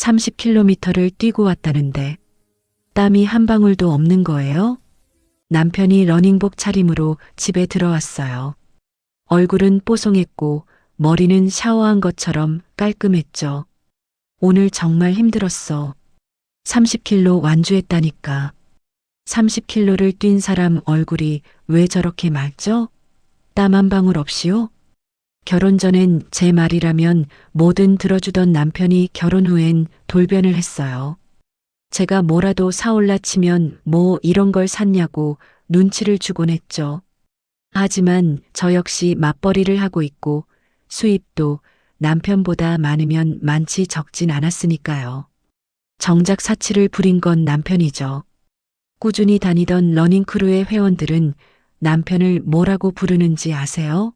30km를 뛰고 왔다는데 땀이 한 방울도 없는 거예요? 남편이 러닝복 차림으로 집에 들어왔어요. 얼굴은 뽀송했고 머리는 샤워한 것처럼 깔끔했죠. 오늘 정말 힘들었어. 30km 완주했다니까. 30km를 뛴 사람 얼굴이 왜 저렇게 맑죠? 땀 한 방울 없이요? 결혼 전엔 제 말이라면 뭐든 들어주던 남편이 결혼 후엔 돌변을 했어요. 제가 뭐라도 사올라 치면 뭐 이런 걸 샀냐고 눈치를 주곤 했죠. 하지만 저 역시 맞벌이를 하고 있고 수입도 남편보다 많으면 많지 적진 않았으니까요. 정작 사치를 부린 건 남편이죠. 꾸준히 다니던 러닝크루의 회원들은 남편을 뭐라고 부르는지 아세요?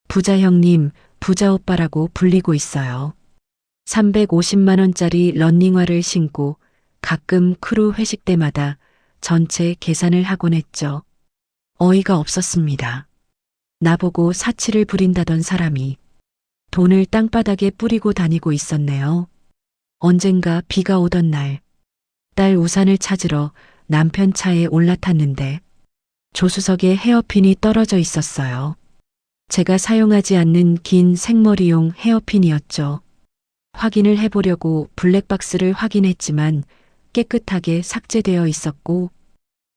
부자 형님, 부자 오빠라고 불리고 있어요. 350만 원짜리 러닝화를 신고 가끔 크루 회식 때마다 전체 계산을 하곤 했죠. 어이가 없었습니다. 나보고 사치를 부린다던 사람이 돈을 땅바닥에 뿌리고 다니고 있었네요. 언젠가 비가 오던 날, 딸 우산을 찾으러 남편 차에 올라탔는데 조수석에 헤어핀이 떨어져 있었어요. 제가 사용하지 않는 긴 생머리용 헤어핀이었죠. 확인을 해보려고 블랙박스를 확인했지만 깨끗하게 삭제되어 있었고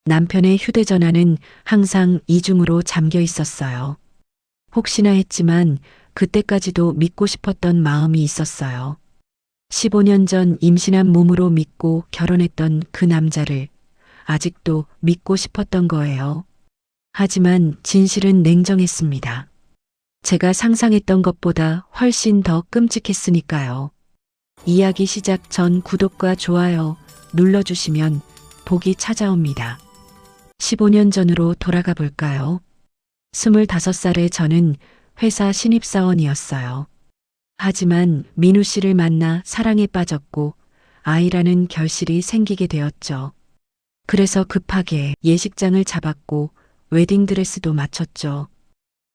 남편의 휴대전화는 항상 이중으로 잠겨 있었어요. 혹시나 했지만 그때까지도 믿고 싶었던 마음이 있었어요. 15년 전 임신한 몸으로 믿고 결혼했던 그 남자를 아직도 믿고 싶었던 거예요. 하지만 진실은 냉정했습니다. 제가 상상했던 것보다 훨씬 더 끔찍했으니까요. 이야기 시작 전 구독과 좋아요 눌러주시면 복이 찾아옵니다. 15년 전으로 돌아가 볼까요? 25살의 저는 회사 신입사원이었어요. 하지만 민우 씨를 만나 사랑에 빠졌고 아이라는 결실이 생기게 되었죠. 그래서 급하게 예식장을 잡았고 웨딩드레스도 맞췄죠.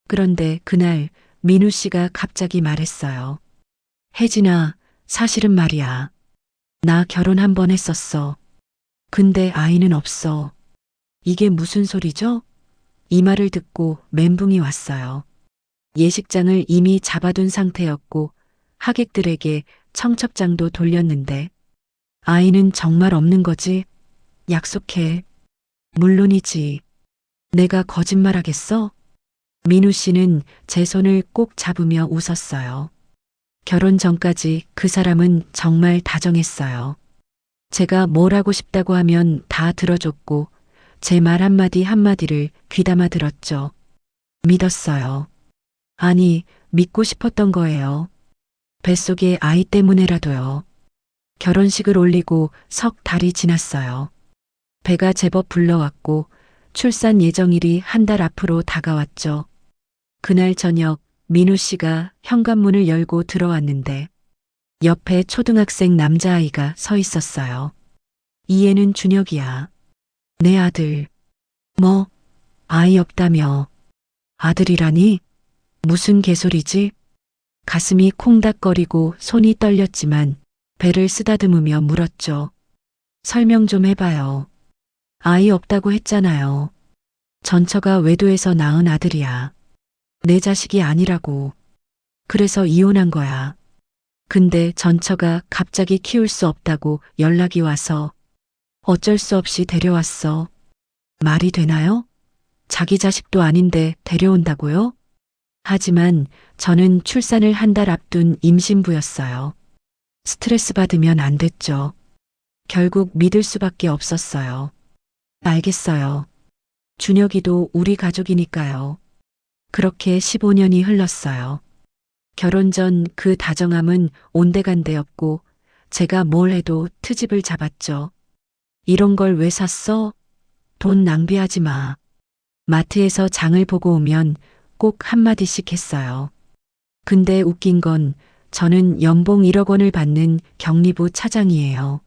그런데 그날 민우 씨가 갑자기 말했어요. 혜진아, 사실은 말이야. 나 결혼 한 번 했었어. 근데 아이는 없어. 이게 무슨 소리죠? 이 말을 듣고 멘붕이 왔어요. 예식장을 이미 잡아둔 상태였고 하객들에게 청첩장도 돌렸는데 아이는 정말 없는 거지? 약속해. 물론이지. 내가 거짓말하겠어? 민우 씨는 제 손을 꼭 잡으며 웃었어요. 결혼 전까지 그 사람은 정말 다정했어요. 제가 뭘 하고 싶다고 하면 다 들어줬고 제 말 한마디 한마디를 귀담아 들었죠. 믿었어요. 아니, 믿고 싶었던 거예요. 뱃속에 아이 때문에라도요. 결혼식을 올리고 석 달이 지났어요. 배가 제법 불러왔고 출산 예정일이 한 달 앞으로 다가왔죠. 그날 저녁 민우 씨가 현관문을 열고 들어왔는데 옆에 초등학생 남자아이가 서 있었어요. 이 애는 준혁이야. 내 아들. 뭐? 아이 없다며. 아들이라니? 무슨 개소리지? 가슴이 콩닥거리고 손이 떨렸지만 배를 쓰다듬으며 물었죠. 설명 좀 해봐요. 아이 없다고 했잖아요. 전처가 외도해서 낳은 아들이야. 내 자식이 아니라고. 그래서 이혼한 거야. 근데 전처가 갑자기 키울 수 없다고 연락이 와서 어쩔 수 없이 데려왔어. 말이 되나요? 자기 자식도 아닌데 데려온다고요? 하지만 저는 출산을 한 달 앞둔 임신부였어요. 스트레스 받으면 안 됐죠. 결국 믿을 수밖에 없었어요. 알겠어요. 준혁이도 우리 가족이니까요. 그렇게 15년이 흘렀어요. 결혼 전 그 다정함은 온데간데 없고 제가 뭘 해도 트집을 잡았죠. 이런 걸 왜 샀어? 돈 낭비하지 마. 마트에서 장을 보고 오면 꼭 한마디씩 했어요. 근데 웃긴 건 저는 연봉 1억 원을 받는 격리부 차장이에요.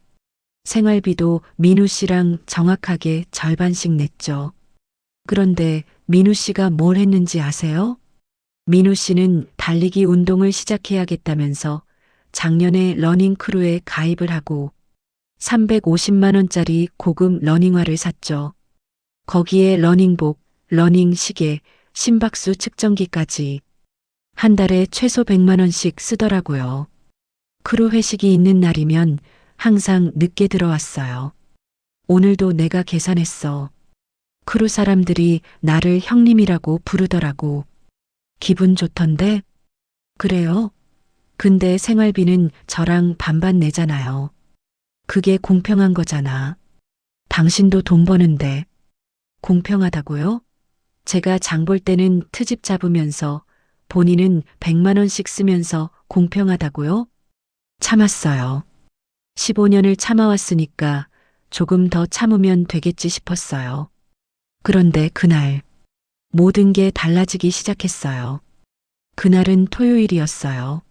생활비도 민우 씨랑 정확하게 절반씩 냈죠. 그런데 민우 씨가 뭘 했는지 아세요? 민우 씨는 달리기 운동을 시작해야겠다면서 작년에 러닝 크루에 가입을 하고 350만 원짜리 고급 러닝화를 샀죠. 거기에 러닝복, 러닝 시계, 심박수 측정기까지 한 달에 최소 100만 원씩 쓰더라고요. 크루 회식이 있는 날이면 항상 늦게 들어왔어요. 오늘도 내가 계산했어. 크루 사람들이 나를 형님이라고 부르더라고. 기분 좋던데? 그래요? 근데 생활비는 저랑 반반 내잖아요. 그게 공평한 거잖아. 당신도 돈 버는데. 공평하다고요? 제가 장볼 때는 트집 잡으면서 본인은 100만 원씩 쓰면서 공평하다고요? 참았어요. 15년을 참아왔으니까 조금 더 참으면 되겠지 싶었어요. 그런데 그날 모든 게 달라지기 시작했어요. 그날은 토요일이었어요.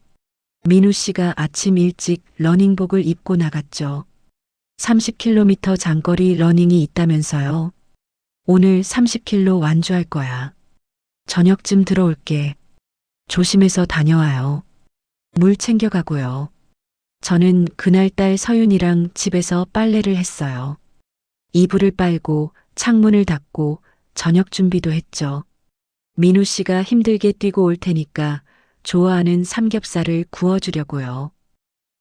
민우 씨가 아침 일찍 러닝복을 입고 나갔죠. 30km 장거리 러닝이 있다면서요. 오늘 30km 완주할 거야. 저녁쯤 들어올게. 조심해서 다녀와요. 물 챙겨가고요. 저는 그날따 서윤이랑 집에서 빨래를 했어요. 이불을 빨고 창문을 닫고 저녁 준비도 했죠. 민우 씨가 힘들게 뛰고 올 테니까 좋아하는 삼겹살을 구워주려고요.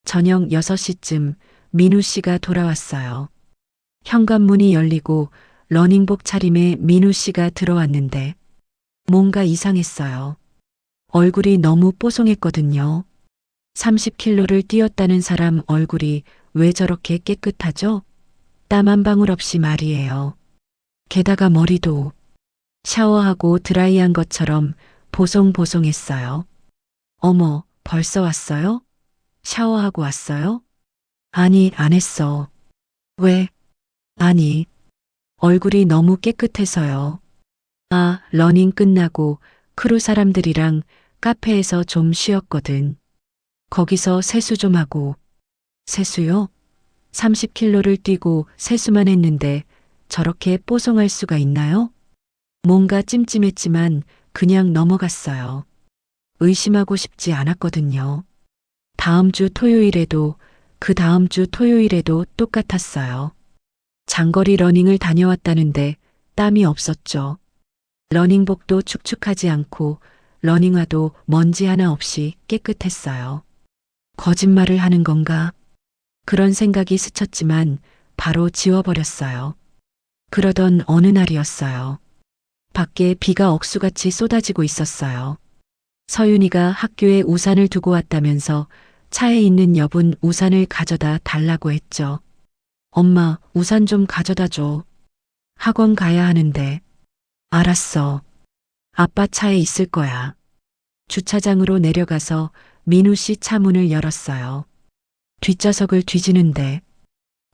저녁 6시쯤 민우 씨가 돌아왔어요. 현관문이 열리고 러닝복 차림에 민우 씨가 들어왔는데 뭔가 이상했어요. 얼굴이 너무 뽀송했거든요. 30km를 뛰었다는 사람 얼굴이 왜 저렇게 깨끗하죠? 땀 한 방울 없이 말이에요. 게다가 머리도 샤워하고 드라이한 것처럼 보송보송했어요. 어머, 벌써 왔어요? 샤워하고 왔어요? 아니, 안 했어. 왜? 아니, 얼굴이 너무 깨끗해서요. 아, 러닝 끝나고 크루 사람들이랑 카페에서 좀 쉬었거든. 거기서 세수 좀 하고. 세수요? 30km를 뛰고 세수만 했는데 저렇게 뽀송할 수가 있나요? 뭔가 찜찜했지만 그냥 넘어갔어요. 의심하고 싶지 않았거든요. 다음 주 토요일에도 그 다음 주 토요일에도 똑같았어요. 장거리 러닝을 다녀왔다는데 땀이 없었죠. 러닝복도 축축하지 않고 러닝화도 먼지 하나 없이 깨끗했어요. 거짓말을 하는 건가? 그런 생각이 스쳤지만 바로 지워버렸어요. 그러던 어느 날이었어요. 밖에 비가 억수같이 쏟아지고 있었어요. 서윤이가 학교에 우산을 두고 왔다면서 차에 있는 여분 우산을 가져다 달라고 했죠. 엄마, 우산 좀 가져다 줘. 학원 가야 하는데. 알았어. 아빠 차에 있을 거야. 주차장으로 내려가서 민우 씨 차 문을 열었어요. 뒷좌석을 뒤지는데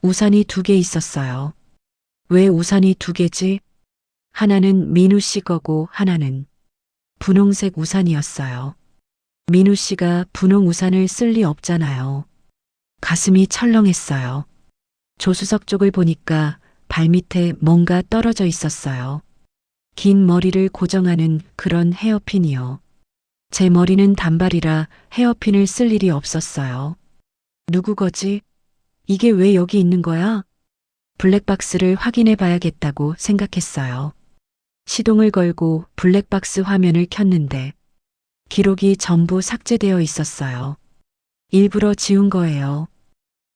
우산이 2개 있었어요. 왜 우산이 2개지? 하나는 민우 씨 거고 하나는 분홍색 우산이었어요. 민우 씨가 분홍 우산을 쓸 리 없잖아요. 가슴이 철렁했어요. 조수석 쪽을 보니까 발밑에 뭔가 떨어져 있었어요. 긴 머리를 고정하는 그런 헤어핀이요. 제 머리는 단발이라 헤어핀을 쓸 일이 없었어요. 누구 거지? 이게 왜 여기 있는 거야? 블랙박스를 확인해 봐야겠다고 생각했어요. 시동을 걸고 블랙박스 화면을 켰는데 기록이 전부 삭제되어 있었어요. 일부러 지운 거예요.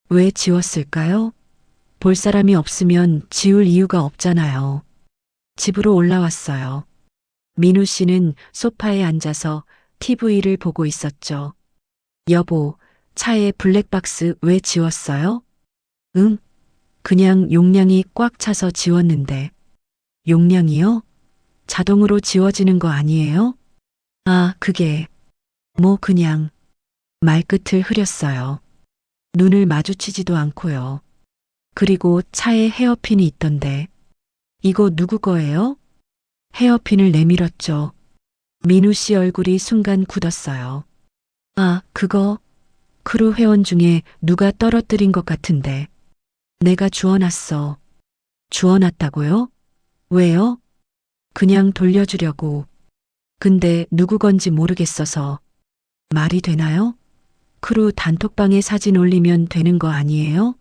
왜 지웠을까요? 볼 사람이 없으면 지울 이유가 없잖아요. 집으로 올라왔어요. 민우 씨는 소파에 앉아서 TV를 보고 있었죠. 여보, 차에 블랙박스 왜 지웠어요? 응? 그냥 용량이 꽉 차서 지웠는데. 용량이요? 자동으로 지워지는 거 아니에요? 아, 그게. 뭐 그냥. 말끝을 흐렸어요. 눈을 마주치지도 않고요. 그리고 차에 헤어핀이 있던데. 이거 누구 거예요? 헤어핀을 내밀었죠. 민우 씨 얼굴이 순간 굳었어요. 아, 그거 크루 회원 중에 누가 떨어뜨린 것 같은데. 내가 주워놨어. 주워놨다고요? 왜요? 그냥 돌려주려고. 근데 누구 건지 모르겠어서. 말이 되나요? 크루 단톡방에 사진 올리면 되는 거 아니에요?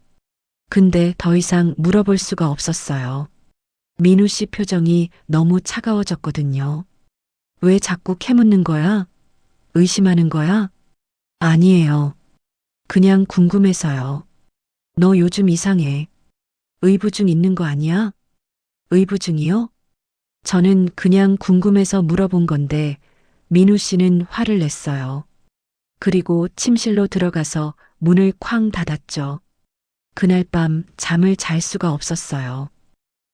근데 더 이상 물어볼 수가 없었어요. 민우 씨 표정이 너무 차가워졌거든요. 왜 자꾸 캐묻는 거야? 의심하는 거야? 아니에요. 그냥 궁금해서요. 너 요즘 이상해. 의부증 있는 거 아니야? 의부증이요? 저는 그냥 궁금해서 물어본 건데 민우 씨는 화를 냈어요. 그리고 침실로 들어가서 문을 쾅 닫았죠. 그날 밤 잠을 잘 수가 없었어요.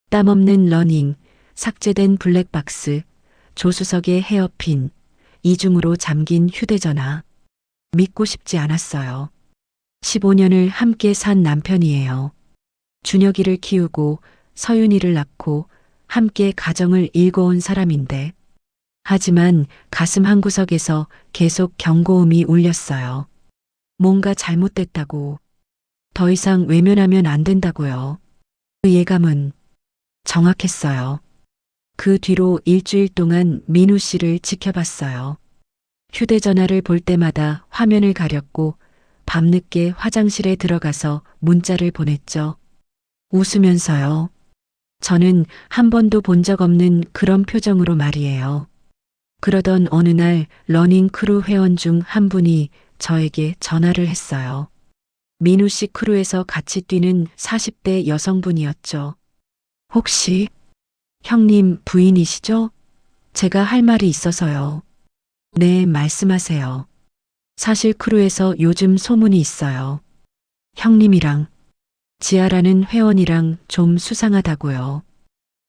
땀 없는 러닝, 삭제된 블랙박스, 조수석의 헤어핀, 이중으로 잠긴 휴대전화. 믿고 싶지 않았어요. 15년을 함께 산 남편이에요. 준혁이를 키우고 서윤이를 낳고 함께 가정을 일궈온 사람인데. 하지만 가슴 한구석에서 계속 경고음이 울렸어요. 뭔가 잘못됐다고. 더 이상 외면하면 안 된다고요. 그 예감은 정확했어요. 그 뒤로 일주일 동안 민우 씨를 지켜봤어요. 휴대전화를 볼 때마다 화면을 가렸고 밤늦게 화장실에 들어가서 문자를 보냈죠. 웃으면서요. 저는 한 번도 본 적 없는 그런 표정으로 말이에요. 그러던 어느 날 러닝 크루 회원 중 한 분이 저에게 전화를 했어요. 민우 씨 크루에서 같이 뛰는 40대 여성분이었죠. 혹시 형님 부인이시죠? 제가 할 말이 있어서요. 네, 말씀하세요. 사실 크루에서 요즘 소문이 있어요. 형님이랑 지아라는 회원이랑 좀 수상하다고요.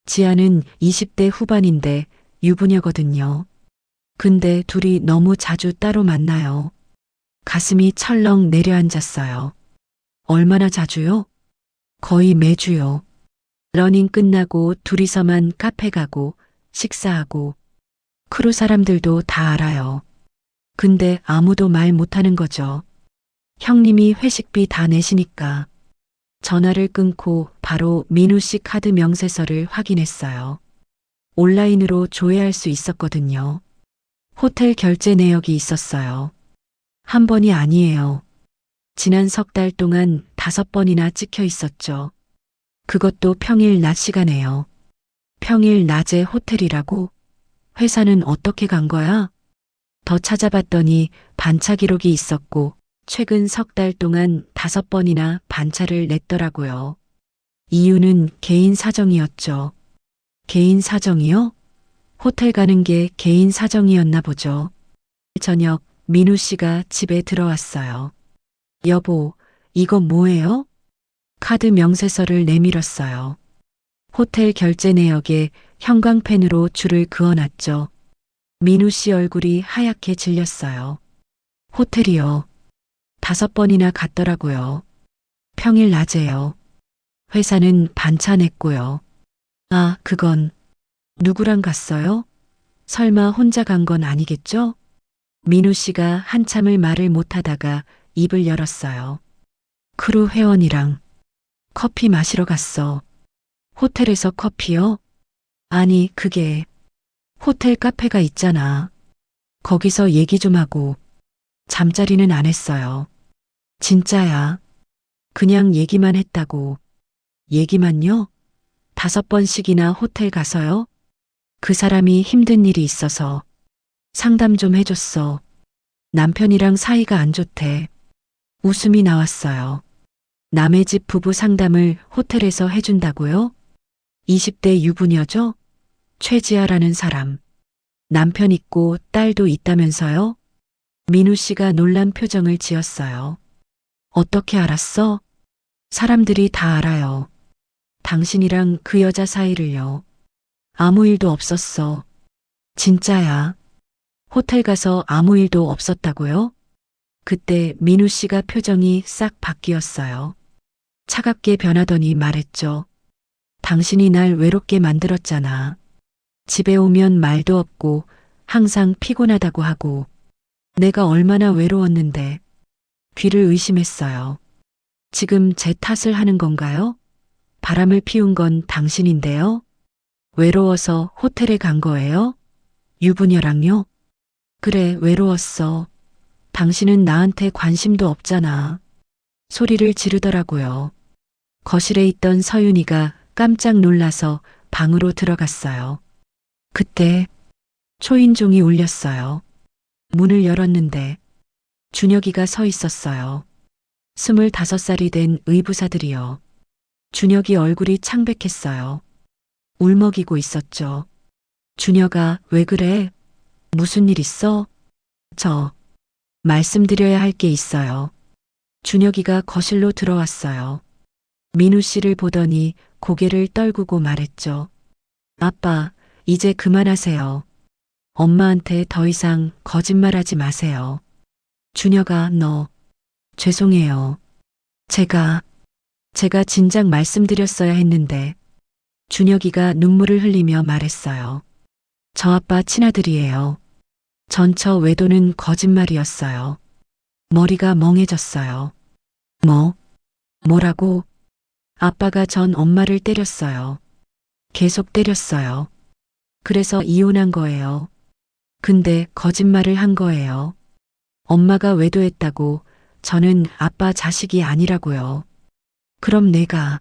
지아는 20대 후반인데 유부녀거든요. 근데 둘이 너무 자주 따로 만나요. 가슴이 철렁 내려앉았어요. 얼마나 자주요? 거의 매주요. 러닝 끝나고 둘이서만 카페 가고 식사하고 크루 사람들도 다 알아요. 근데 아무도 말 못하는 거죠. 형님이 회식비 다 내시니까. 전화를 끊고 바로 민우 씨 카드 명세서를 확인했어요. 온라인으로 조회할 수 있었거든요. 호텔 결제 내역이 있었어요. 한 번이 아니에요. 지난 석 달 동안 5번이나 찍혀 있었죠. 그것도 평일 낮 시간에요. 평일 낮에 호텔이라고? 회사는 어떻게 간 거야? 더 찾아봤더니 반차 기록이 있었고 최근 석 달 동안 5번이나 반차를 냈더라고요. 이유는 개인 사정이었죠. 개인 사정이요? 호텔 가는 게 개인 사정이었나 보죠. 저녁 민우 씨가 집에 들어왔어요. 여보, 이거 뭐예요? 카드 명세서를 내밀었어요. 호텔 결제 내역에 형광펜으로 줄을 그어놨죠. 민우 씨 얼굴이 하얗게 질렸어요. 호텔이요. 5번이나 갔더라고요. 평일 낮에요. 회사는 반차 냈고요. 아, 그건 누구랑 갔어요? 설마 혼자 간 건 아니겠죠? 민우 씨가 한참을 말을 못하다가 입을 열었어요. 크루 회원이랑 커피 마시러 갔어. 호텔에서 커피요? 아니, 그게 호텔 카페가 있잖아. 거기서 얘기 좀 하고 잠자리는 안 했어요. 진짜야. 그냥 얘기만 했다고. 얘기만요? 5번씩이나 호텔 가서요? 그 사람이 힘든 일이 있어서 상담 좀 해줬어. 남편이랑 사이가 안 좋대. 웃음이 나왔어요. 남의 집 부부 상담을 호텔에서 해준다고요? 20대 유부녀죠? 최지아라는 사람. 남편 있고 딸도 있다면서요? 민우 씨가 놀란 표정을 지었어요. 어떻게 알았어? 사람들이 다 알아요. 당신이랑 그 여자 사이를요. 아무 일도 없었어. 진짜야. 호텔 가서 아무 일도 없었다고요? 그때 민우 씨가 표정이 싹 바뀌었어요. 차갑게 변하더니 말했죠. 당신이 날 외롭게 만들었잖아. 집에 오면 말도 없고 항상 피곤하다고 하고 내가 얼마나 외로웠는데 귀를 의심했어요. 지금 제 탓을 하는 건가요? 바람을 피운 건 당신인데요. 외로워서 호텔에 간 거예요? 유부녀랑요? 그래, 외로웠어. 당신은 나한테 관심도 없잖아. 소리를 지르더라고요. 거실에 있던 서윤이가 깜짝 놀라서 방으로 들어갔어요. 그때 초인종이 울렸어요. 문을 열었는데 준혁이가 서 있었어요. 25살이 된 의부사들이요. 준혁이 얼굴이 창백했어요. 울먹이고 있었죠. 준혁아, 왜 그래? 무슨 일 있어? 저 말씀드려야 할 게 있어요. 준혁이가 거실로 들어왔어요. 민우 씨를 보더니 고개를 떨구고 말했죠. 아빠, 이제 그만하세요. 엄마한테 더 이상 거짓말하지 마세요. 준혁아, 너 죄송해요. 제가 진작 말씀드렸어야 했는데. 준혁이가 눈물을 흘리며 말했어요. 저 아빠 친아들이에요. 전처 외도는 거짓말이었어요. 머리가 멍해졌어요. 뭐라고? 아빠가 전 엄마를 때렸어요. 계속 때렸어요. 그래서 이혼한 거예요. 근데 거짓말을 한 거예요. 엄마가 외도했다고 저는 아빠 자식이 아니라고요. 그럼 내가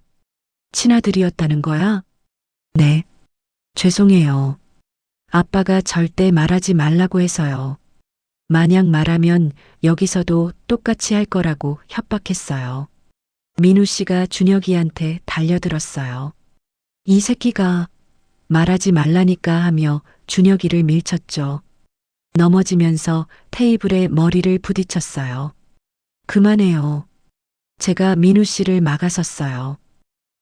친아들이었다는 거야? 네. 죄송해요. 아빠가 절대 말하지 말라고 해서요. 만약 말하면 여기서도 똑같이 할 거라고 협박했어요. 민우 씨가 준혁이한테 달려들었어요. 이 새끼가 말하지 말라니까 하며 준혁이를 밀쳤죠. 넘어지면서 테이블에 머리를 부딪혔어요. 그만해요. 제가 민우 씨를 막아섰어요.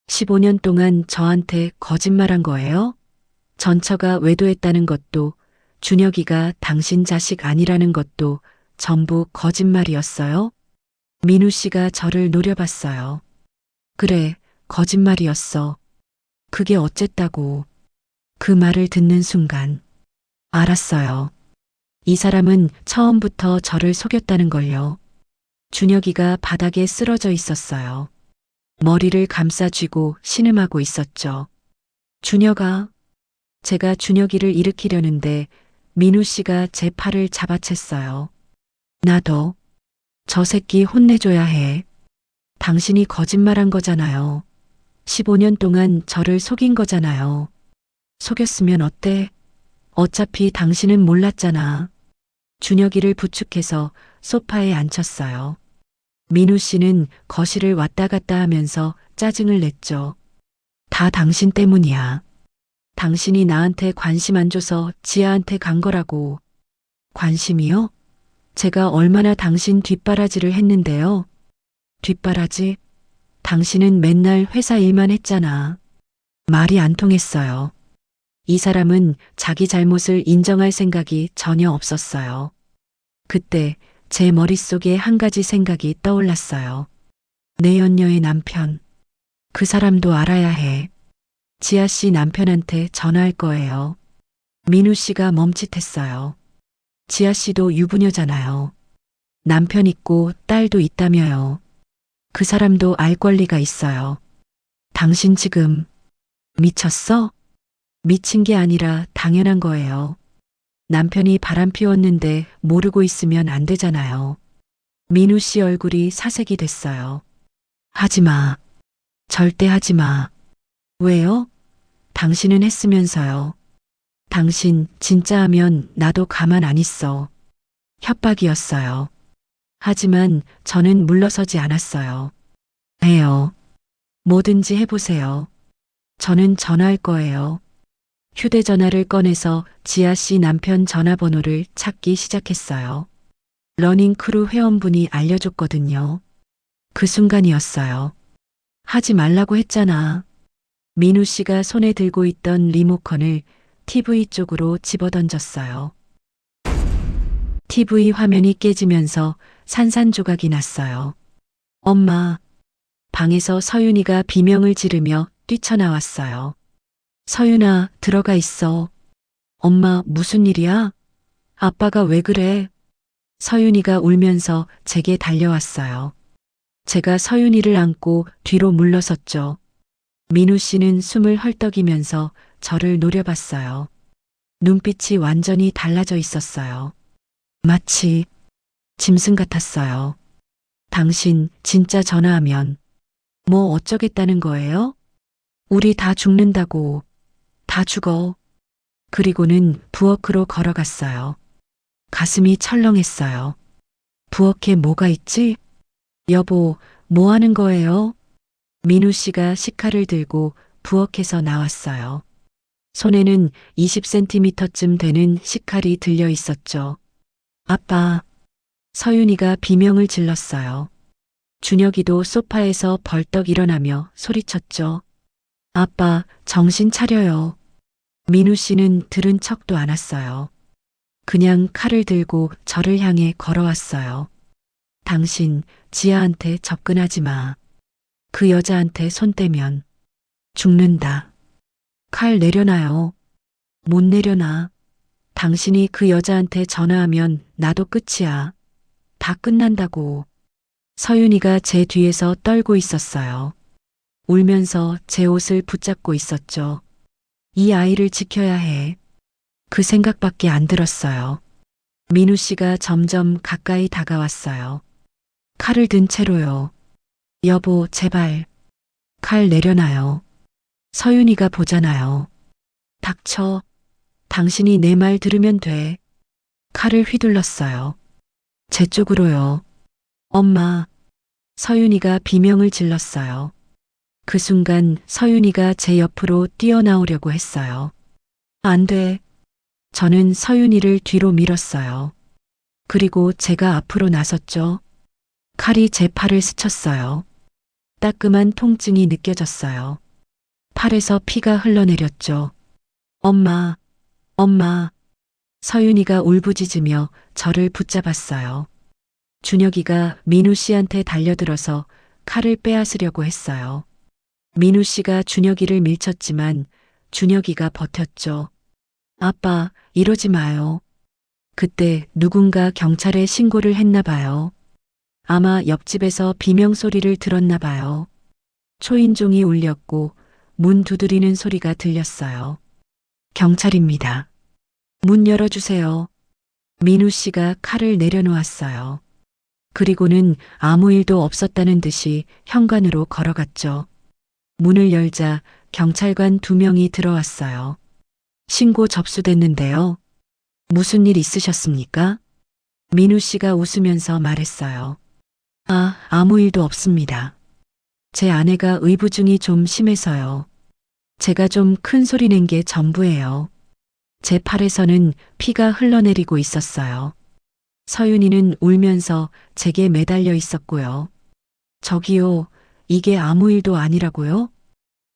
15년 동안 저한테 거짓말한 거예요? 전처가 외도했다는 것도 준혁이가 당신 자식 아니라는 것도 전부 거짓말이었어요? 민우 씨가 저를 노려봤어요. 그래, 거짓말이었어. 그게 어쨌다고. 그 말을 듣는 순간 알았어요. 이 사람은 처음부터 저를 속였다는 걸요. 준혁이가 바닥에 쓰러져 있었어요. 머리를 감싸 쥐고 신음하고 있었죠. 준혁아. 제가 준혁이를 일으키려는데 민우 씨가 제 팔을 잡아챘어요. 나도 저 새끼 혼내줘야 해. 당신이 거짓말한 거잖아요. 15년 동안 저를 속인 거잖아요. 속였으면 어때? 어차피 당신은 몰랐잖아. 준혁이를 부축해서 소파에 앉혔어요. 민우 씨는 거실을 왔다 갔다 하면서 짜증을 냈죠. 다 당신 때문이야. 당신이 나한테 관심 안 줘서 지아한테 간 거라고. 관심이요? 제가 얼마나 당신 뒷바라지를 했는데요. 뒷바라지? 당신은 맨날 회사 일만 했잖아. 말이 안 통했어요. 이 사람은 자기 잘못을 인정할 생각이 전혀 없었어요. 그때 제 머릿속에 한 가지 생각이 떠올랐어요. 내 연녀의 남편. 그 사람도 알아야 해. 지아 씨 남편한테 전화할 거예요. 민우 씨가 멈칫했어요. 지아 씨도 유부녀잖아요. 남편 있고 딸도 있다며요. 그 사람도 알 권리가 있어요. 당신 지금 미쳤어? 미친 게 아니라 당연한 거예요. 남편이 바람 피웠는데 모르고 있으면 안 되잖아요. 민우 씨 얼굴이 사색이 됐어요. 하지 마. 절대 하지 마. 왜요? 당신은 했으면서요. 당신 진짜 하면 나도 가만 안 있어. 협박이었어요. 하지만 저는 물러서지 않았어요. 해요. 뭐든지 해보세요. 저는 전화할 거예요. 휴대전화를 꺼내서 지아 씨 남편 전화번호를 찾기 시작했어요. 러닝크루 회원분이 알려줬거든요. 그 순간이었어요. 하지 말라고 했잖아. 민우 씨가 손에 들고 있던 리모컨을 TV 쪽으로 집어던졌어요. TV 화면이 깨지면서 산산조각이 났어요. 엄마. 방에서 서윤이가 비명을 지르며 뛰쳐나왔어요. 서윤아, 들어가 있어. 엄마, 무슨 일이야? 아빠가 왜 그래? 서윤이가 울면서 제게 달려왔어요. 제가 서윤이를 안고 뒤로 물러섰죠. 민우 씨는 숨을 헐떡이면서 저를 노려봤어요. 눈빛이 완전히 달라져 있었어요. 마치 짐승 같았어요. 당신 진짜 전화하면 뭐 어쩌겠다는 거예요? 우리 다 죽는다고. 다 죽어. 그리고는 부엌으로 걸어갔어요. 가슴이 철렁했어요. 부엌에 뭐가 있지? 여보, 뭐 하는 거예요? 민우 씨가 식칼을 들고 부엌에서 나왔어요. 손에는 20cm쯤 되는 식칼이 들려 있었죠. 아빠, 서윤이가 비명을 질렀어요. 준혁이도 소파에서 벌떡 일어나며 소리쳤죠. 아빠, 정신 차려요. 민우 씨는 들은 척도 안 했어요. 그냥 칼을 들고 저를 향해 걸어왔어요. 당신 지아한테 접근하지 마. 그 여자한테 손 떼면 죽는다. 칼 내려놔요. 못 내려놔. 당신이 그 여자한테 전화하면 나도 끝이야. 다 끝난다고. 서윤이가 제 뒤에서 떨고 있었어요. 울면서 제 옷을 붙잡고 있었죠. 이 아이를 지켜야 해. 그 생각밖에 안 들었어요. 민우 씨가 점점 가까이 다가왔어요. 칼을 든 채로요. 여보, 제발. 칼 내려놔요. 서윤이가 보잖아요. 닥쳐. 당신이 내 말 들으면 돼. 칼을 휘둘렀어요. 제 쪽으로요. 엄마. 서윤이가 비명을 질렀어요. 그 순간 서윤이가 제 옆으로 뛰어나오려고 했어요. 안 돼. 저는 서윤이를 뒤로 밀었어요. 그리고 제가 앞으로 나섰죠. 칼이 제 팔을 스쳤어요. 따끔한 통증이 느껴졌어요. 팔에서 피가 흘러내렸죠. 엄마, 엄마. 서윤이가 울부짖으며 저를 붙잡았어요. 준혁이가 민우 씨한테 달려들어서 칼을 빼앗으려고 했어요. 민우 씨가 준혁이를 밀쳤지만 준혁이가 버텼죠. 아빠, 이러지 마요. 그때 누군가 경찰에 신고를 했나 봐요. 아마 옆집에서 비명 소리를 들었나 봐요. 초인종이 울렸고 문 두드리는 소리가 들렸어요. 경찰입니다. 문 열어주세요. 민우 씨가 칼을 내려놓았어요. 그리고는 아무 일도 없었다는 듯이 현관으로 걸어갔죠. 문을 열자 경찰관 2명이 들어왔어요. 신고 접수됐는데요. 무슨 일 있으셨습니까? 민우 씨가 웃으면서 말했어요. 아무 일도 없습니다. 제 아내가 의부증이 좀 심해서요. 제가 좀 큰 소리 낸 게 전부예요. 제 팔에서는 피가 흘러내리고 있었어요. 서윤이는 울면서 제게 매달려 있었고요. 저기요, 이게 아무 일도 아니라고요?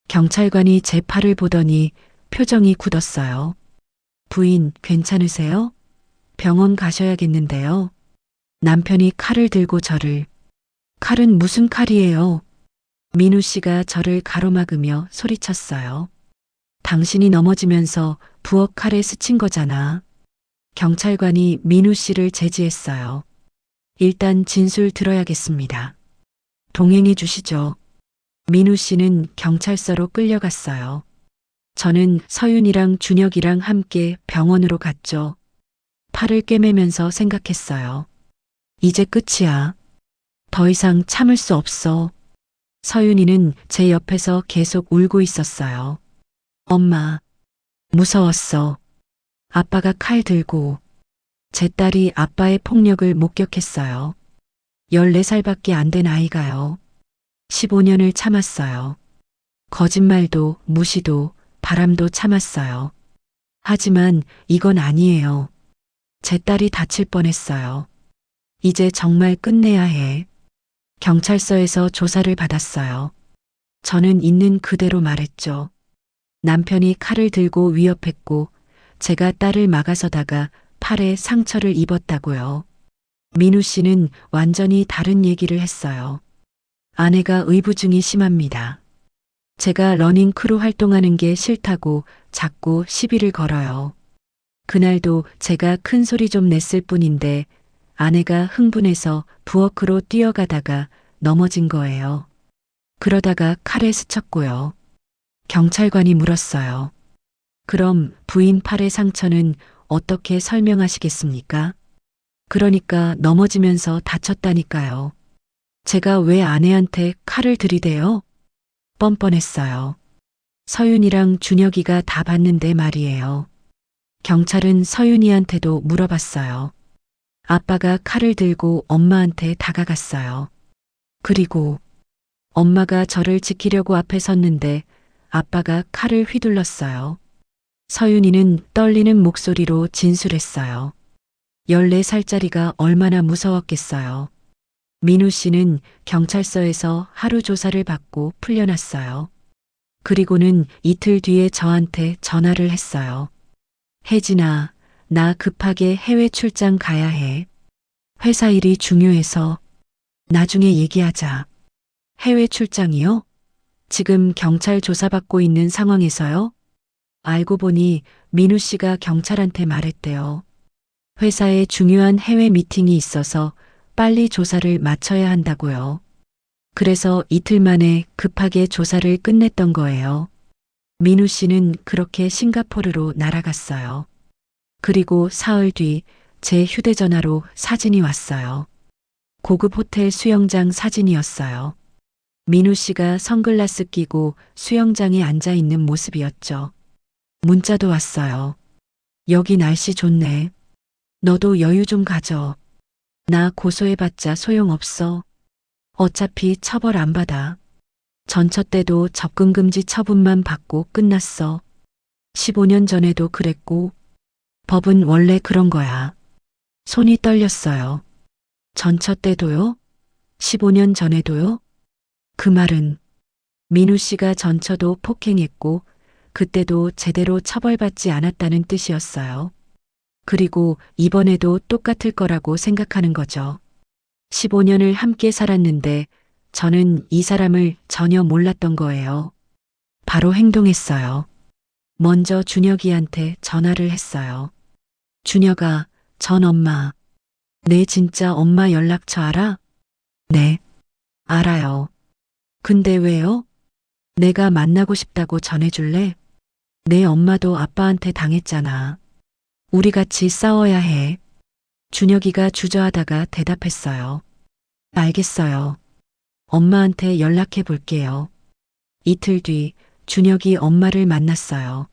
경찰관이 제 팔을 보더니 표정이 굳었어요. 부인, 괜찮으세요? 병원 가셔야겠는데요. 남편이 칼을 들고 저를. 칼은 무슨 칼이에요? 민우 씨가 저를 가로막으며 소리쳤어요. 당신이 넘어지면서 부엌 칼에 스친 거잖아. 경찰관이 민우 씨를 제지했어요. 일단 진술 들어야겠습니다. 동행해 주시죠. 민우 씨는 경찰서로 끌려갔어요. 저는 서윤이랑 준혁이랑 함께 병원으로 갔죠. 팔을 꿰매면서 생각했어요. 이제 끝이야. 더 이상 참을 수 없어. 서윤이는 제 옆에서 계속 울고 있었어요. 엄마, 무서웠어. 아빠가 칼 들고. 제 딸이 아빠의 폭력을 목격했어요. 14살밖에 안 된 아이가요. 15년을 참았어요. 거짓말도 무시도 바람도 참았어요. 하지만 이건 아니에요. 제 딸이 다칠 뻔했어요. 이제 정말 끝내야 해. 경찰서에서 조사를 받았어요. 저는 있는 그대로 말했죠. 남편이 칼을 들고 위협했고 제가 딸을 막아서다가 팔에 상처를 입었다고요. 민우 씨는 완전히 다른 얘기를 했어요. 아내가 의부증이 심합니다. 제가 러닝 크루 활동하는 게 싫다고 자꾸 시비를 걸어요. 그날도 제가 큰 소리 좀 냈을 뿐인데 아내가 흥분해서 부엌으로 뛰어가다가 넘어진 거예요. 그러다가 칼에 스쳤고요. 경찰관이 물었어요. 그럼 부인 팔의 상처는 어떻게 설명하시겠습니까? 그러니까 넘어지면서 다쳤다니까요. 제가 왜 아내한테 칼을 들이대요? 뻔뻔했어요. 서윤이랑 준혁이가 다 봤는데 말이에요. 경찰은 서윤이한테도 물어봤어요. 아빠가 칼을 들고 엄마한테 다가갔어요. 그리고 엄마가 저를 지키려고 앞에 섰는데 아빠가 칼을 휘둘렀어요. 서윤이는 떨리는 목소리로 진술했어요. 14살짜리가 얼마나 무서웠겠어요. 민우 씨는 경찰서에서 하루 조사를 받고 풀려났어요. 그리고는 이틀 뒤에 저한테 전화를 했어요. 혜진아, 나 급하게 해외 출장 가야 해. 회사 일이 중요해서 나중에 얘기하자. 해외 출장이요? 지금 경찰 조사받고 있는 상황에서요? 알고 보니 민우 씨가 경찰한테 말했대요. 회사에 중요한 해외 미팅이 있어서 빨리 조사를 마쳐야 한다고요. 그래서 이틀 만에 급하게 조사를 끝냈던 거예요. 민우 씨는 그렇게 싱가포르로 날아갔어요. 그리고 사흘 뒤 제 휴대전화로 사진이 왔어요. 고급 호텔 수영장 사진이었어요. 민우 씨가 선글라스 끼고 수영장에 앉아 있는 모습이었죠. 문자도 왔어요. 여기 날씨 좋네. 너도 여유 좀 가져. 나 고소해봤자 소용없어. 어차피 처벌 안 받아. 전처 때도 접근금지 처분만 받고 끝났어. 15년 전에도 그랬고, 법은 원래 그런 거야. 손이 떨렸어요. 전처 때도요? 15년 전에도요? 그 말은 민우 씨가 전처도 폭행했고, 그때도 제대로 처벌받지 않았다는 뜻이었어요. 그리고 이번에도 똑같을 거라고 생각하는 거죠. 15년을 함께 살았는데 저는 이 사람을 전혀 몰랐던 거예요. 바로 행동했어요. 먼저 준혁이한테 전화를 했어요. 준혁아, 전 엄마. 내 진짜 엄마 연락처 알아? 네, 알아요. 근데 왜요? 내가 만나고 싶다고 전해줄래? 내 엄마도 아빠한테 당했잖아. 우리 같이 싸워야 해. 준혁이가 주저하다가 대답했어요. 알겠어요. 엄마한테 연락해 볼게요. 이틀 뒤 준혁이 엄마를 만났어요.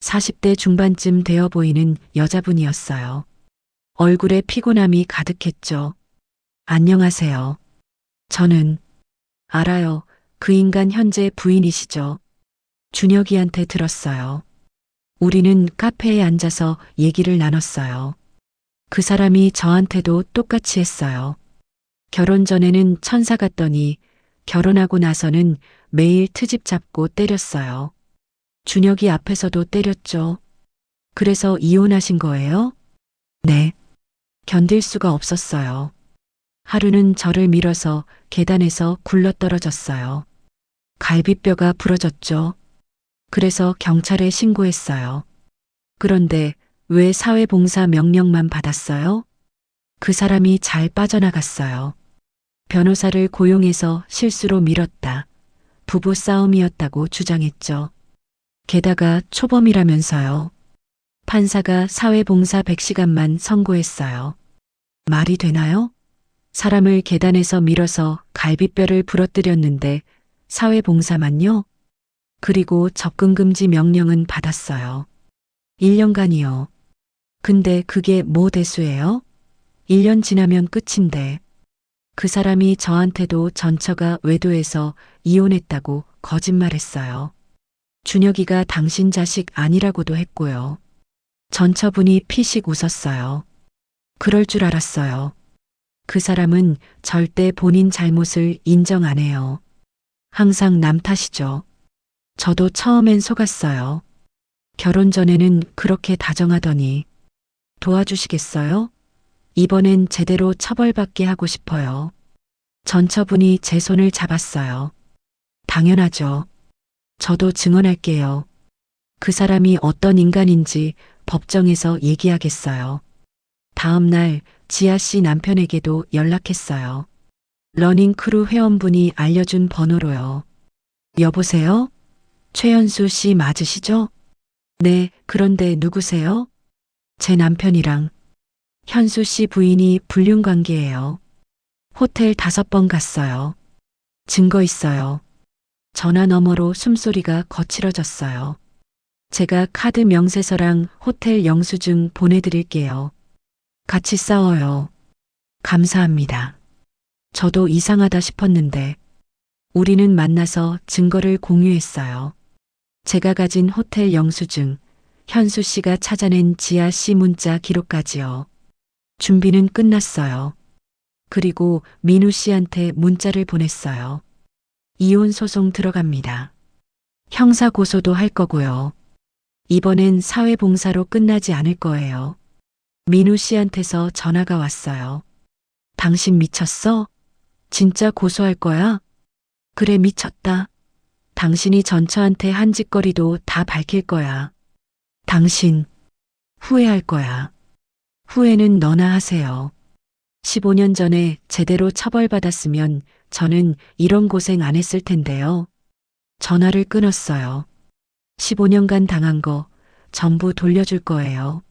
40대 중반쯤 되어 보이는 여자분이었어요. 얼굴에 피곤함이 가득했죠. 안녕하세요. 저는 알아요. 그 인간 현재 부인이시죠. 준혁이한테 들었어요. 우리는 카페에 앉아서 얘기를 나눴어요. 그 사람이 저한테도 똑같이 했어요. 결혼 전에는 천사 같더니 결혼하고 나서는 매일 트집 잡고 때렸어요. 준혁이 앞에서도 때렸죠. 그래서 이혼하신 거예요? 네. 견딜 수가 없었어요. 하루는 저를 밀어서 계단에서 굴러떨어졌어요. 갈비뼈가 부러졌죠. 그래서 경찰에 신고했어요. 그런데 왜 사회봉사 명령만 받았어요? 그 사람이 잘 빠져나갔어요. 변호사를 고용해서 실수로 밀었다. 부부 싸움이었다고 주장했죠. 게다가 초범이라면서요. 판사가 사회봉사 100시간만 선고했어요. 말이 되나요? 사람을 계단에서 밀어서 갈비뼈를 부러뜨렸는데 사회봉사만요? 그리고 접근금지 명령은 받았어요. 1년간이요. 근데 그게 뭐 대수예요? 1년 지나면 끝인데. 그 사람이 저한테도 전처가 외도해서 이혼했다고 거짓말했어요. 준혁이가 당신 자식 아니라고도 했고요. 전처분이 피식 웃었어요. 그럴 줄 알았어요. 그 사람은 절대 본인 잘못을 인정 안 해요. 항상 남 탓이죠. 저도 처음엔 속았어요. 결혼 전에는 그렇게 다정하더니 도와주시겠어요? 이번엔 제대로 처벌받게 하고 싶어요. 전처분이 제 손을 잡았어요. 당연하죠. 저도 증언할게요. 그 사람이 어떤 인간인지 법정에서 얘기하겠어요. 다음 날 지아 씨 남편에게도 연락했어요. 러닝크루 회원분이 알려준 번호로요. 여보세요? 최연수 씨 맞으시죠? 네, 그런데 누구세요? 제 남편이랑 현수 씨 부인이 불륜 관계예요. 호텔 5번 갔어요. 증거 있어요. 전화 너머로 숨소리가 거칠어졌어요. 제가 카드 명세서랑 호텔 영수증 보내드릴게요. 같이 싸워요. 감사합니다. 저도 이상하다 싶었는데 우리는 만나서 증거를 공유했어요. 제가 가진 호텔 영수증, 현수 씨가 찾아낸 지아 씨 문자 기록까지요. 준비는 끝났어요. 그리고 민우 씨한테 문자를 보냈어요. 이혼 소송 들어갑니다. 형사 고소도 할 거고요. 이번엔 사회봉사로 끝나지 않을 거예요. 민우 씨한테서 전화가 왔어요. 당신 미쳤어? 진짜 고소할 거야? 그래, 미쳤다. 당신이 전처한테 한 짓거리도 다 밝힐 거야. 당신 후회할 거야. 후회는 너나 하세요. 15년 전에 제대로 처벌받았으면 저는 이런 고생 안 했을 텐데요. 전화를 끊었어요. 15년간 당한 거 전부 돌려줄 거예요.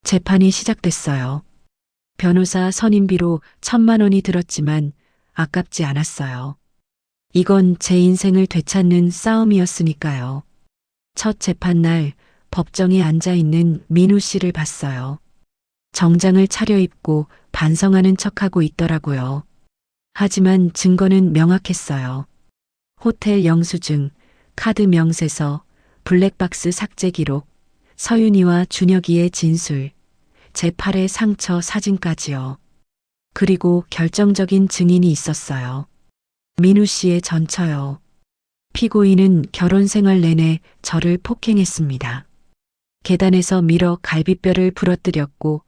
재판이 시작됐어요. 변호사 선임비로 1,000만 원이 들었지만 아깝지 않았어요. 이건 제 인생을 되찾는 싸움이었으니까요. 첫 재판날 법정에 앉아있는 민우 씨를 봤어요. 정장을 차려입고 반성하는 척하고 있더라고요. 하지만 증거는 명확했어요. 호텔 영수증, 카드 명세서, 블랙박스 삭제 기록, 서윤이와 준혁이의 진술, 제 팔의 상처 사진까지요. 그리고 결정적인 증인이 있었어요. 민우 씨의 전처요. 피고인은 결혼 생활 내내 저를 폭행했습니다. 계단에서 밀어 갈비뼈를 부러뜨렸고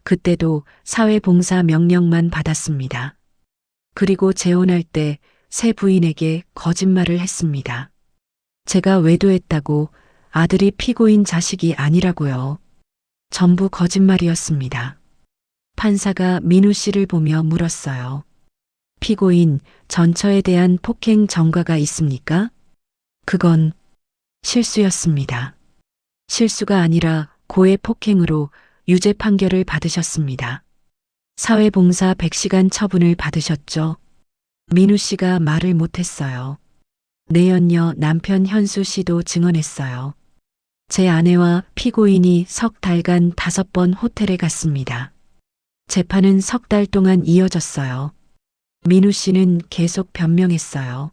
그때도 사회봉사 명령만 받았습니다. 그리고 재혼할 때 새 부인에게 거짓말을 했습니다. 제가 외도했다고 아들이 피고인 자식이 아니라고요. 전부 거짓말이었습니다. 판사가 민우 씨를 보며 물었어요. 피고인 전처에 대한 폭행 전과가 있습니까? 그건 실수였습니다. 실수가 아니라 고의 폭행으로 유죄 판결을 받으셨습니다. 사회봉사 100시간 처분을 받으셨죠? 민우 씨가 말을 못했어요. 내연녀 남편 현수 씨도 증언했어요. 제 아내와 피고인이 석 달간 5번 호텔에 갔습니다. 재판은 석 달 동안 이어졌어요. 민우 씨는 계속 변명했어요.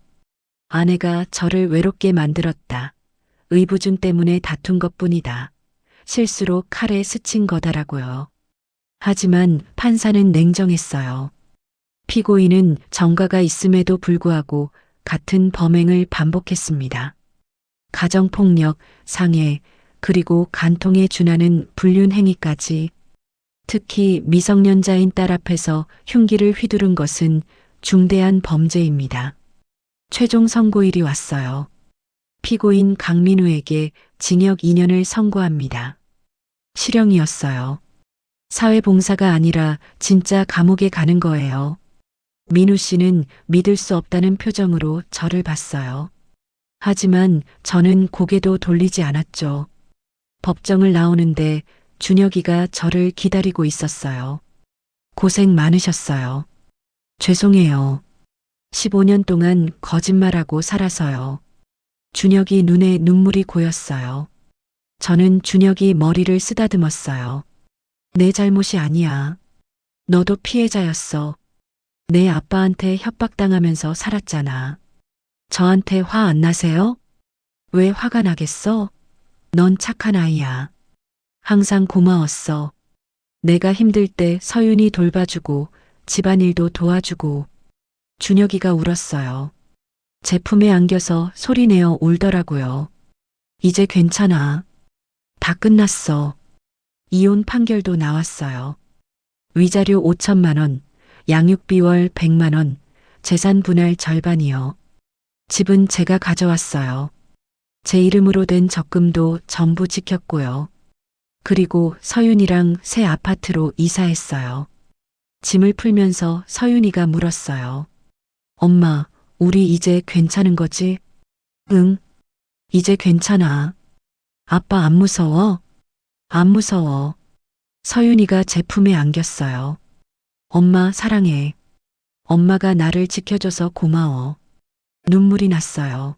아내가 저를 외롭게 만들었다. 의부준 때문에 다툰 것뿐이다. 실수로 칼에 스친 거다라고요. 하지만 판사는 냉정했어요. 피고인은 전과가 있음에도 불구하고 같은 범행을 반복했습니다. 가정폭력, 상해, 그리고 간통에 준하는 불륜 행위까지. 특히 미성년자인 딸 앞에서 흉기를 휘두른 것은 중대한 범죄입니다. 최종 선고일이 왔어요. 피고인 강민우에게 징역 2년을 선고합니다. 실형이었어요. 사회봉사가 아니라 진짜 감옥에 가는 거예요. 민우 씨는 믿을 수 없다는 표정으로 저를 봤어요. 하지만 저는 고개도 돌리지 않았죠. 법정을 나오는데 준혁이가 저를 기다리고 있었어요. 고생 많으셨어요. 죄송해요. 15년 동안 거짓말하고 살아서요. 준혁이 눈에 눈물이 고였어요. 저는 준혁이 머리를 쓰다듬었어요. 내 잘못이 아니야. 너도 피해자였어. 내 아빠한테 협박당하면서 살았잖아. 저한테 화 안 나세요? 왜 화가 나겠어? 넌 착한 아이야. 항상 고마웠어. 내가 힘들 때 서윤이 돌봐주고 집안일도 도와주고. 준혁이가 울었어요. 제 품에 안겨서 소리내어 울더라고요. 이제 괜찮아. 다 끝났어. 이혼 판결도 나왔어요. 위자료 5천만 원, 양육비월 100만 원, 재산 분할 절반이요. 집은 제가 가져왔어요. 제 이름으로 된 적금도 전부 지켰고요. 그리고 서윤이랑 새 아파트로 이사했어요. 짐을 풀면서 서윤이가 물었어요. 엄마, 우리 이제 괜찮은 거지? 응, 이제 괜찮아. 아빠 안 무서워? 안 무서워. 서윤이가 제 품에 안겼어요. 엄마 사랑해. 엄마가 나를 지켜줘서 고마워. 눈물이 났어요.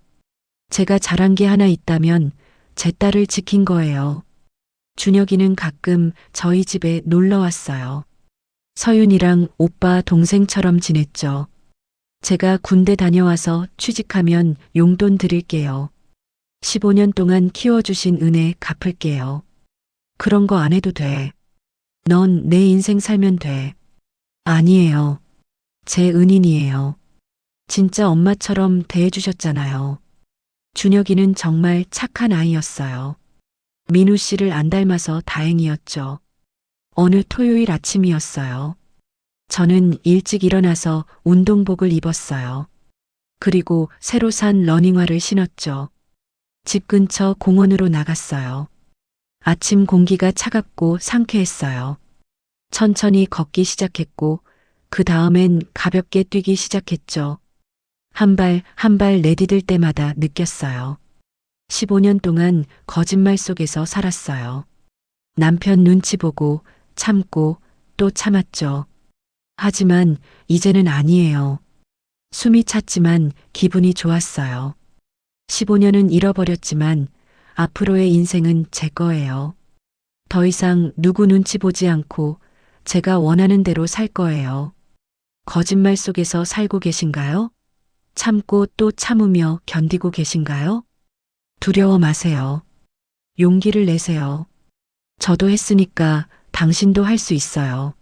제가 잘한 게 하나 있다면 제 딸을 지킨 거예요. 준혁이는 가끔 저희 집에 놀러 왔어요. 서윤이랑 오빠 동생처럼 지냈죠. 제가 군대 다녀와서 취직하면 용돈 드릴게요. 15년 동안 키워주신 은혜 갚을게요. 그런 거 안 해도 돼. 넌 내 인생 살면 돼. 아니에요. 제 은인이에요. 진짜 엄마처럼 대해주셨잖아요. 준혁이는 정말 착한 아이였어요. 민우 씨를 안 닮아서 다행이었죠. 어느 토요일 아침이었어요. 저는 일찍 일어나서 운동복을 입었어요. 그리고 새로 산 러닝화를 신었죠. 집 근처 공원으로 나갔어요. 아침 공기가 차갑고 상쾌했어요. 천천히 걷기 시작했고 그 다음엔 가볍게 뛰기 시작했죠. 한 발 한 발 내디딜 때마다 느꼈어요. 15년 동안 거짓말 속에서 살았어요. 남편 눈치 보고 참고 또 참았죠. 하지만 이제는 아니에요. 숨이 찼지만 기분이 좋았어요. 15년은 잃어버렸지만 앞으로의 인생은 제 거예요. 더 이상 누구 눈치 보지 않고 제가 원하는 대로 살 거예요. 거짓말 속에서 살고 계신가요? 참고 또 참으며 견디고 계신가요? 두려워 마세요. 용기를 내세요. 저도 했으니까 당신도 할 수 있어요.